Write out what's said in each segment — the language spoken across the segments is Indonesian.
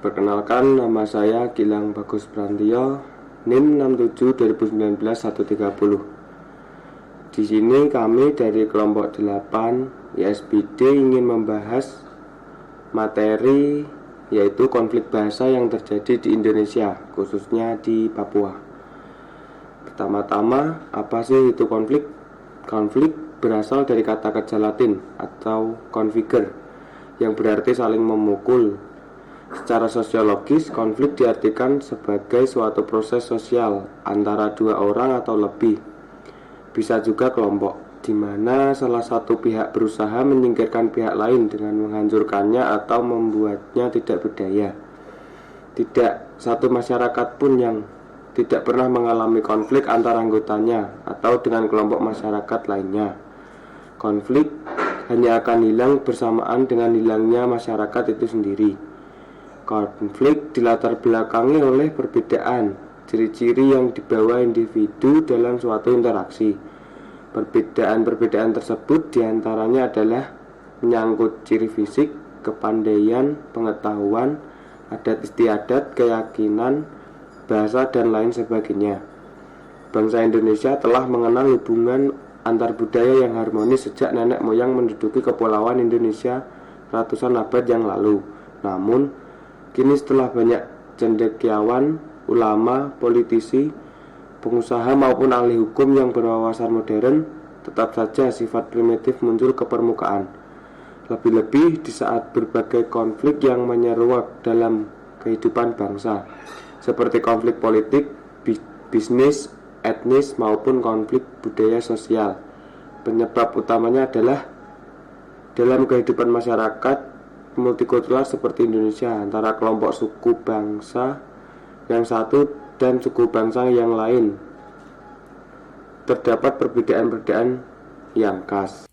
Perkenalkan, nama saya Gilang Bagus Prantio, NIM 67 2019 130. Di sini kami dari kelompok 8 ISBD ingin membahas materi yaitu konflik bahasa yang terjadi di Indonesia, khususnya di Papua. Pertama-tama, apa sih itu konflik? Konflik berasal dari kata kerja Latin atau configere yang berarti saling memukul. Secara sosiologis, konflik diartikan sebagai suatu proses sosial antara dua orang atau lebih, bisa juga kelompok, di mana salah satu pihak berusaha menyingkirkan pihak lain dengan menghancurkannya atau membuatnya tidak berdaya. Tidak satu masyarakat pun yang tidak pernah mengalami konflik antara anggotanya atau dengan kelompok masyarakat lainnya. Konflik hanya akan hilang bersamaan dengan hilangnya masyarakat itu sendiri. Konflik dilatar belakangi oleh perbedaan ciri-ciri yang dibawa individu dalam suatu interaksi. Perbedaan-perbedaan tersebut diantaranya adalah menyangkut ciri fisik, kepandaian, pengetahuan, adat istiadat, keyakinan, bahasa, dan lain sebagainya. Bangsa Indonesia telah mengenal hubungan antar budaya yang harmonis sejak nenek moyang menduduki kepulauan Indonesia ratusan abad yang lalu. Namun, kini setelah banyak cendekiawan, ulama, politisi, pengusaha maupun ahli hukum yang berwawasan modern, tetap saja sifat primitif muncul ke permukaan. Lebih-lebih di saat berbagai konflik yang menyeruak dalam kehidupan bangsa, seperti konflik politik, bisnis, etnis, maupun konflik budaya sosial. Penyebab utamanya adalah dalam kehidupan masyarakat multikultural seperti Indonesia, antara kelompok suku bangsa yang satu dan suku bangsa yang lain terdapat perbedaan-perbedaan yang khas.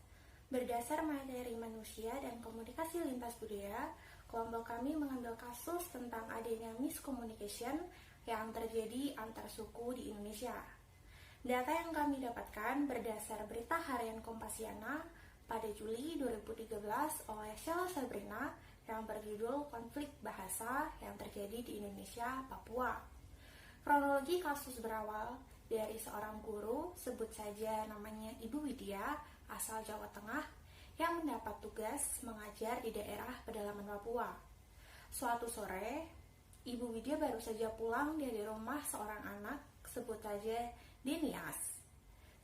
Berdasar materi manusia dan komunikasi lintas budaya, kelompok kami mengambil kasus tentang adanya miscommunication yang terjadi antar suku di Indonesia. Data yang kami dapatkan berdasar berita harian Kompasiana pada Juli 2013 oleh Sheila Sabrina yang berjudul Konflik Bahasa yang terjadi di Indonesia, Papua. Kronologi kasus berawal dari seorang guru, sebut saja namanya Ibu Widya, asal Jawa Tengah, yang mendapat tugas mengajar di daerah pedalaman Papua. Suatu sore, Ibu Widya baru saja pulang dari rumah seorang anak, sebut saja Denias.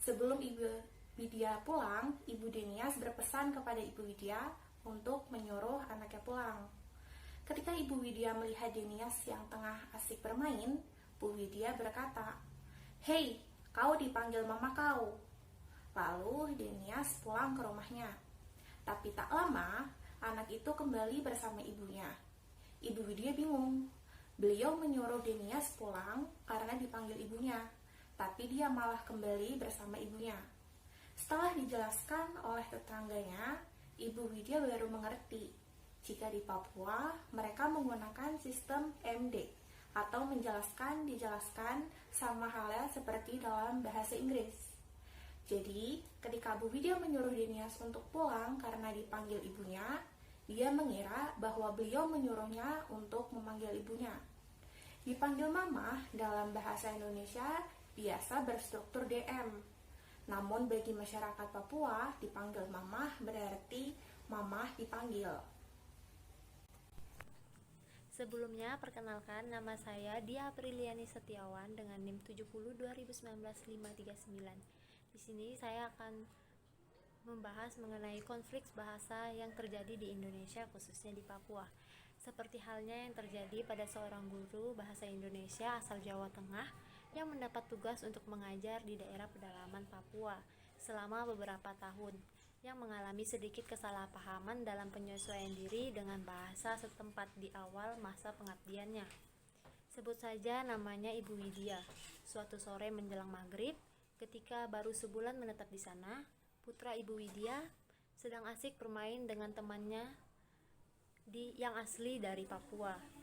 Sebelum Ibu Widya pulang, Ibu Denias berpesan kepada Ibu Widya untuk menyuruh anaknya pulang. Ketika Ibu Widya melihat Denias yang tengah asik bermain, Bu Widya berkata, "Hei, kau dipanggil mama kau." Lalu Denias pulang ke rumahnya. Tapi tak lama, anak itu kembali bersama ibunya. Ibu Widya bingung. Beliau menyuruh Denias pulang karena dipanggil ibunya, tapi dia malah kembali bersama ibunya. Setelah dijelaskan oleh tetangganya, Ibu Widya baru mengerti jika di Papua mereka menggunakan sistem MD atau dijelaskan sama halnya seperti dalam bahasa Inggris. Jadi, ketika Bu Widya menyuruh Denias untuk pulang karena dipanggil ibunya, dia mengira bahwa beliau menyuruhnya untuk memanggil ibunya. Dipanggil mama dalam bahasa Indonesia biasa berstruktur DM. Namun bagi masyarakat Papua, dipanggil mamah berarti mamah dipanggil. Sebelumnya, perkenalkan, nama saya Dia Apriliani Setiawan dengan NIM 70 2019 539. Di sini saya akan membahas mengenai konflik bahasa yang terjadi di Indonesia, khususnya di Papua. Seperti halnya yang terjadi pada seorang guru bahasa Indonesia asal Jawa Tengah yang mendapat tugas untuk mengajar di daerah pedalaman Papua selama beberapa tahun, yang mengalami sedikit kesalahpahaman dalam penyesuaian diri dengan bahasa setempat di awal masa pengabdiannya. Sebut saja namanya Ibu Widya. Suatu sore menjelang maghrib, ketika baru sebulan menetap di sana, putra Ibu Widya sedang asik bermain dengan temannya yang asli dari Papua.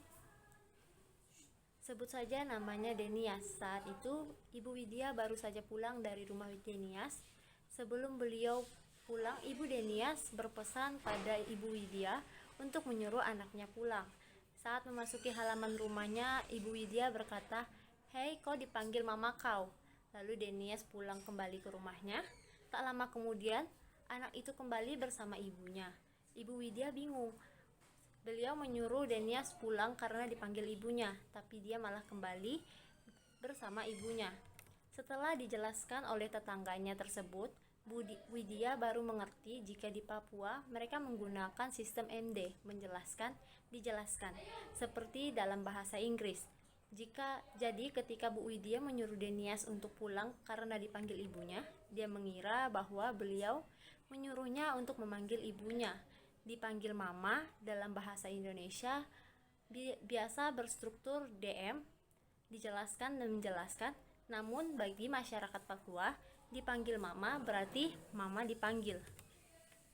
Sebut saja namanya Denias. Saat itu, Ibu Widya baru saja pulang dari rumah Denias. Sebelum beliau pulang, Ibu Denias berpesan pada Ibu Widya untuk menyuruh anaknya pulang. Saat memasuki halaman rumahnya, Ibu Widya berkata, "Hei, kau dipanggil mama kau." Lalu Denias pulang kembali ke rumahnya. Tak lama kemudian, anak itu kembali bersama ibunya. Ibu Widya bingung. Beliau menyuruh Denias pulang karena dipanggil ibunya, tapi dia malah kembali bersama ibunya. Setelah dijelaskan oleh tetangganya tersebut, Widya baru mengerti jika di Papua mereka menggunakan sistem MD, dijelaskan, seperti dalam bahasa Inggris. Jadi ketika Bu Widya menyuruh Denias untuk pulang karena dipanggil ibunya, dia mengira bahwa beliau menyuruhnya untuk memanggil ibunya. Dipanggil mama dalam bahasa Indonesia biasa berstruktur DM, dijelaskan dan menjelaskan. Namun bagi masyarakat Papua, dipanggil mama berarti mama dipanggil.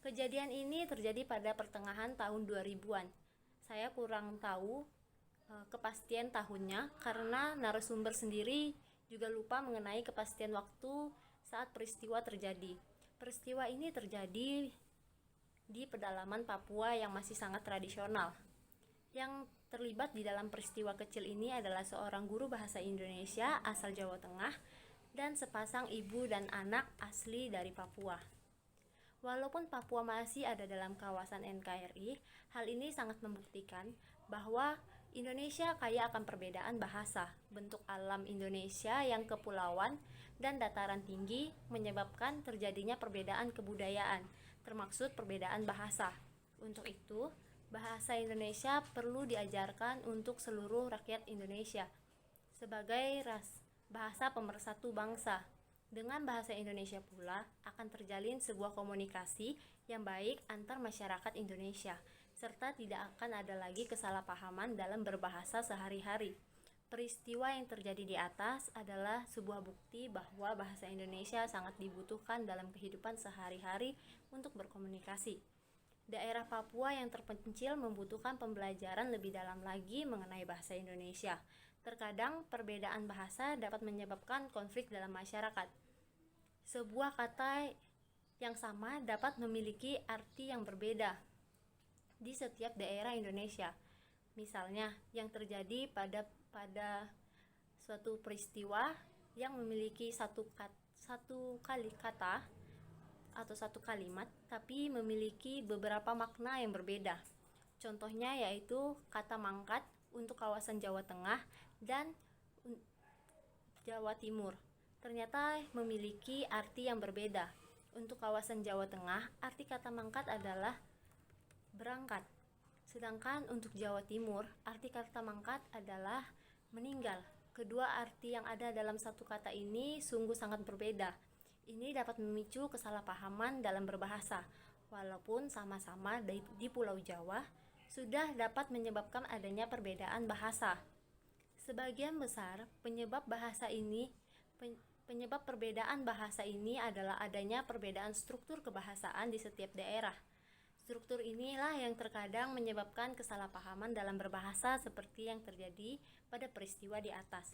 Kejadian ini terjadi pada pertengahan tahun 2000-an. Saya kurang tahu kepastian tahunnya karena narasumber sendiri juga lupa mengenai kepastian waktu saat peristiwa terjadi. Peristiwa ini terjadi di pedalaman Papua yang masih sangat tradisional. Yang terlibat di dalam peristiwa kecil ini adalah seorang guru bahasa Indonesia asal Jawa Tengah dan sepasang ibu dan anak asli dari Papua. Walaupun Papua masih ada dalam kawasan NKRI, hal ini sangat membuktikan bahwa Indonesia kaya akan perbedaan bahasa. Bentuk alam Indonesia yang kepulauan dan dataran tinggi menyebabkan terjadinya perbedaan kebudayaan, termaksud perbedaan bahasa. Untuk itu, bahasa Indonesia perlu diajarkan untuk seluruh rakyat Indonesia sebagai bahasa pemersatu bangsa. Dengan bahasa Indonesia pula akan terjalin sebuah komunikasi yang baik antar masyarakat Indonesia, serta tidak akan ada lagi kesalahpahaman dalam berbahasa sehari-hari. Peristiwa yang terjadi di atas adalah sebuah bukti bahwa bahasa Indonesia sangat dibutuhkan dalam kehidupan sehari-hari untuk berkomunikasi. Daerah Papua yang terpencil membutuhkan pembelajaran lebih dalam lagi mengenai bahasa Indonesia. Terkadang perbedaan bahasa dapat menyebabkan konflik dalam masyarakat. Sebuah kata yang sama dapat memiliki arti yang berbeda di setiap daerah Indonesia. Misalnya, yang terjadi pada suatu peristiwa yang memiliki satu kali kata atau satu kalimat, tapi memiliki beberapa makna yang berbeda. Contohnya yaitu kata mangkat untuk kawasan Jawa Tengah dan Jawa Timur. Ternyata memiliki arti yang berbeda. Untuk kawasan Jawa Tengah, arti kata mangkat adalah berangkat. Sedangkan untuk Jawa Timur, arti kata mangkat adalah meninggal. Kedua arti yang ada dalam satu kata ini sungguh sangat berbeda. Ini dapat memicu kesalahpahaman dalam berbahasa. Walaupun sama-sama di Pulau Jawa, sudah dapat menyebabkan adanya perbedaan bahasa. Sebagian besar penyebab perbedaan bahasa ini adalah adanya perbedaan struktur kebahasaan di setiap daerah. Struktur inilah yang terkadang menyebabkan kesalahpahaman dalam berbahasa seperti yang terjadi pada peristiwa di atas.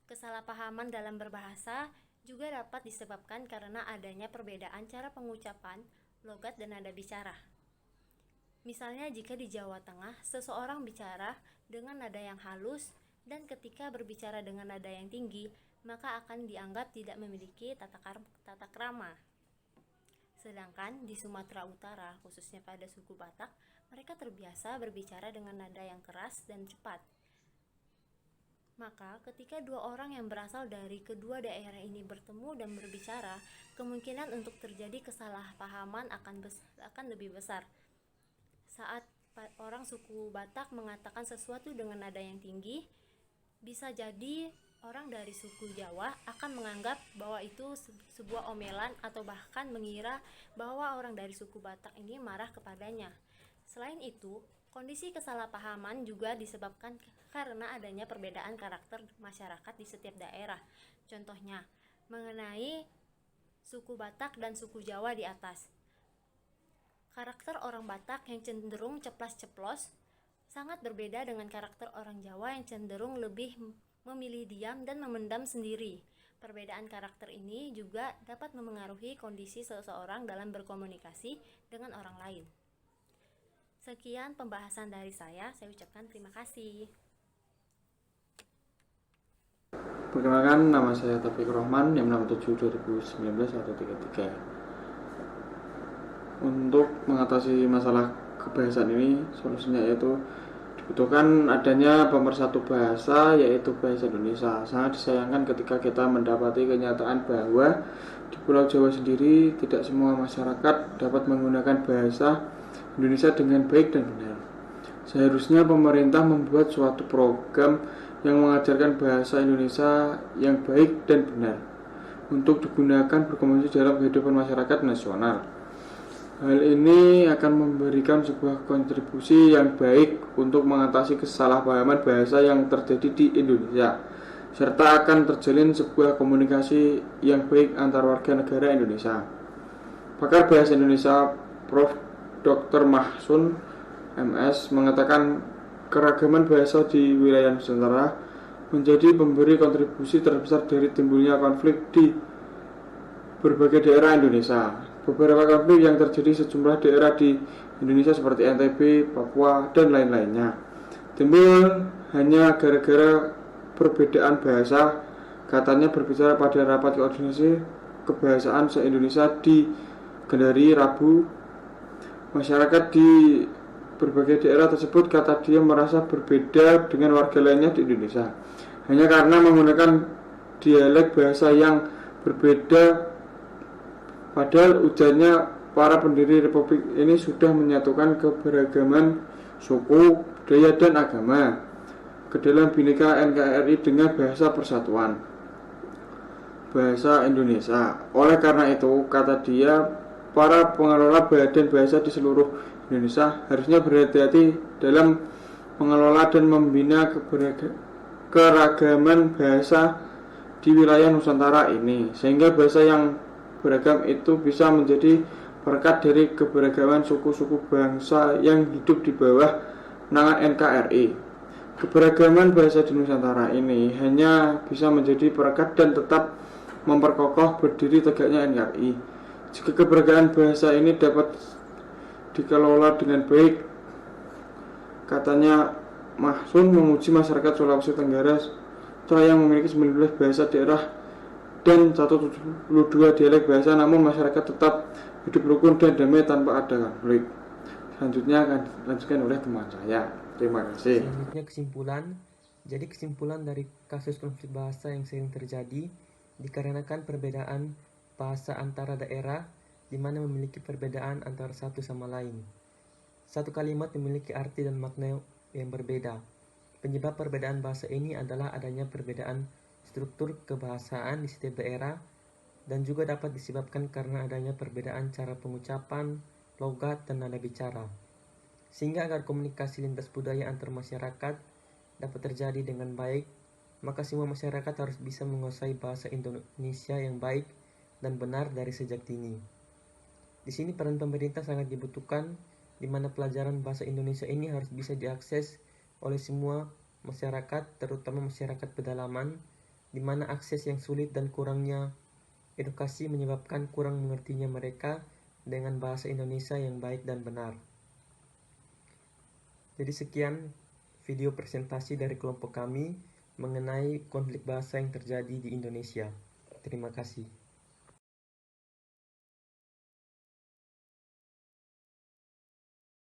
Kesalahpahaman dalam berbahasa juga dapat disebabkan karena adanya perbedaan cara pengucapan, logat, dan nada bicara. Misalnya jika di Jawa Tengah, seseorang bicara dengan nada yang halus dan ketika berbicara dengan nada yang tinggi, maka akan dianggap tidak memiliki tata krama. Sedangkan di Sumatera Utara, khususnya pada suku Batak, mereka terbiasa berbicara dengan nada yang keras dan cepat. Maka ketika dua orang yang berasal dari kedua daerah ini bertemu dan berbicara, kemungkinan untuk terjadi kesalahpahaman akan lebih besar. Saat orang suku Batak mengatakan sesuatu dengan nada yang tinggi, bisa jadi orang dari suku Jawa akan menganggap bahwa itu sebuah omelan atau bahkan mengira bahwa orang dari suku Batak ini marah kepadanya. Selain itu, kondisi kesalahpahaman juga disebabkan karena adanya perbedaan karakter masyarakat di setiap daerah. Contohnya, mengenai suku Batak dan suku Jawa di atas. Karakter orang Batak yang cenderung ceplas-ceplos sangat berbeda dengan karakter orang Jawa yang cenderung lebih memilih diam dan memendam sendiri. Perbedaan karakter ini juga dapat memengaruhi kondisi seseorang dalam berkomunikasi dengan orang lain. Sekian pembahasan dari saya ucapkan terima kasih. Perkenalkan, nama saya Taufik Rohman, NIM 67/2019-133. Untuk mengatasi masalah kebahasaan ini, solusinya yaitu dibutuhkan adanya pemersatu bahasa, yaitu bahasa Indonesia. Sangat disayangkan ketika kita mendapati kenyataan bahwa di Pulau Jawa sendiri tidak semua masyarakat dapat menggunakan bahasa Indonesia dengan baik dan benar. Seharusnya pemerintah membuat suatu program yang mengajarkan bahasa Indonesia yang baik dan benar untuk digunakan berkomunikasi dalam kehidupan masyarakat nasional. Hal ini akan memberikan sebuah kontribusi yang baik untuk mengatasi kesalahpahaman bahasa yang terjadi di Indonesia, serta akan terjalin sebuah komunikasi yang baik antar warga negara Indonesia. Pakar Bahasa Indonesia Prof. Dr. Mahsun MS mengatakan keragaman bahasa di wilayah Nusantara menjadi pemberi kontribusi terbesar dari timbulnya konflik di berbagai daerah Indonesia. Beberapa konflik yang terjadi sejumlah daerah di Indonesia seperti NTB, Papua, dan lain-lainnya timbul hanya gara-gara perbedaan bahasa. Katanya berbicara pada rapat koordinasi kebahasaan se-Indonesia di Kendari Rabu. Masyarakat di berbagai daerah tersebut, kata dia, merasa berbeda dengan warga lainnya di Indonesia hanya karena menggunakan dialek bahasa yang berbeda. Padahal ujarnya para pendiri republik ini sudah menyatukan keberagaman suku, budaya, dan agama ke dalam Bhinneka NKRI dengan bahasa persatuan, bahasa Indonesia. Oleh karena itu, kata dia, para pengelola badan bahasa di seluruh Indonesia harusnya berhati-hati dalam mengelola dan membina keragaman bahasa di wilayah Nusantara ini, sehingga bahasa yang beragam itu bisa menjadi berkat dari keberagaman suku-suku bangsa yang hidup di bawah naungan NKRI. Keberagaman bahasa di Nusantara ini hanya bisa menjadi berkat dan tetap memperkokoh berdiri tegaknya NKRI jika keberagaman bahasa ini dapat dikelola dengan baik. Katanya Mahsun memuji masyarakat Sulawesi Tenggara yang memiliki 19 bahasa daerah dan 172 dialek bahasa, namun masyarakat tetap hidup rukun dan damai tanpa ada konflik. Selanjutnya akan dilanjutkan oleh teman saya. Terima kasih. Selanjutnya kesimpulan. Jadi kesimpulan dari kasus konflik bahasa yang sering terjadi dikarenakan perbedaan bahasa antara daerah di mana memiliki perbedaan antara satu sama lain. Satu kalimat memiliki arti dan makna yang berbeda. Penyebab perbedaan bahasa ini adalah adanya perbedaan struktur kebahasaan di setiap daerah dan juga dapat disebabkan karena adanya perbedaan cara pengucapan, logat, dan nada bicara. Sehingga agar komunikasi lintas budaya antar masyarakat dapat terjadi dengan baik, maka semua masyarakat harus bisa menguasai bahasa Indonesia yang baik dan benar dari sejak dini. Di sini peran pemerintah sangat dibutuhkan, di mana pelajaran bahasa Indonesia ini harus bisa diakses oleh semua masyarakat, terutama masyarakat pedalaman, di mana akses yang sulit dan kurangnya edukasi menyebabkan kurang mengertinya mereka dengan bahasa Indonesia yang baik dan benar. Jadi sekian video presentasi dari kelompok kami mengenai konflik bahasa yang terjadi di Indonesia. Terima kasih.